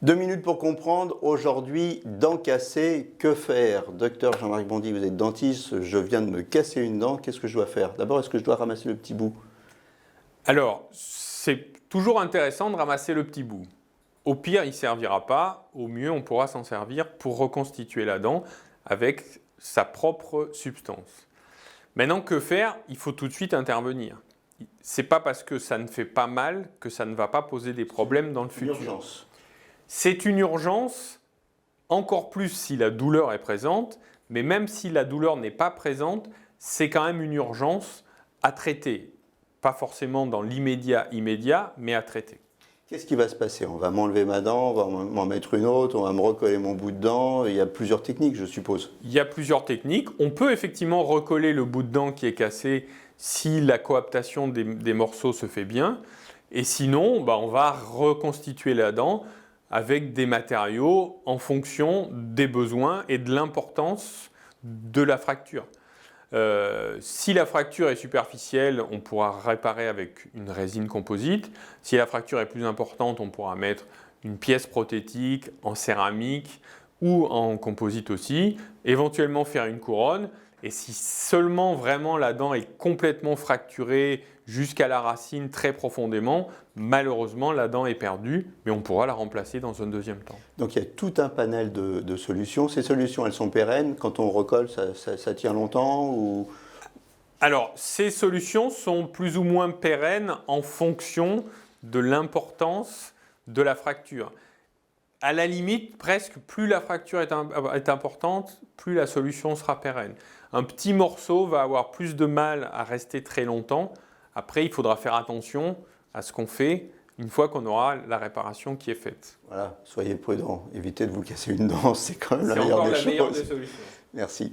2 minutes pour comprendre, aujourd'hui, dents cassées, que faire? Docteur Jean-Marc Bondy, vous êtes dentiste, je viens de me casser une dent, qu'est-ce que je dois faire? D'abord, est-ce que je dois ramasser le petit bout? Alors, c'est toujours intéressant de ramasser le petit bout. Au pire, il ne servira pas, au mieux, on pourra s'en servir pour reconstituer la dent avec sa propre substance. Maintenant, que faire? Il faut tout de suite intervenir. Ce n'est pas parce que ça ne fait pas mal que ça ne va pas poser des problèmes dans le futur. Urgence. C'est une urgence, encore plus si la douleur est présente, mais même si la douleur n'est pas présente, c'est quand même une urgence à traiter. Pas forcément dans l'immédiat, mais à traiter. Qu'est-ce qui va se passer? On va m'enlever ma dent, on va m'en mettre une autre, on va me recoller mon bout de dent. Il y a plusieurs techniques, je suppose. Il y a plusieurs techniques. On peut effectivement recoller le bout de dent qui est cassé si la coaptation des morceaux se fait bien. Et sinon, on va reconstituer la dent avec des matériaux en fonction des besoins et de l'importance de la fracture. Si la fracture est superficielle, on pourra réparer avec une résine composite. Si la fracture est plus importante, on pourra mettre une pièce prothétique en céramique ou en composite aussi, éventuellement faire une couronne. Et si seulement vraiment la dent est complètement fracturée jusqu'à la racine très profondément, malheureusement la dent est perdue, mais on pourra la remplacer dans un deuxième temps. Donc il y a tout un panel de solutions. Ces solutions, elles sont pérennes. Quand on recolle, ça tient longtemps ou... Alors, ces solutions sont plus ou moins pérennes en fonction de l'importance de la fracture. À la limite, presque, plus la fracture est importante, plus la solution sera pérenne. Un petit morceau va avoir plus de mal à rester très longtemps. Après, il faudra faire attention à ce qu'on fait une fois qu'on aura la réparation qui est faite. Voilà, soyez prudents, évitez de vous casser une dent, c'est quand même la C'est meilleure encore des la meilleure des choses. solutions. Merci.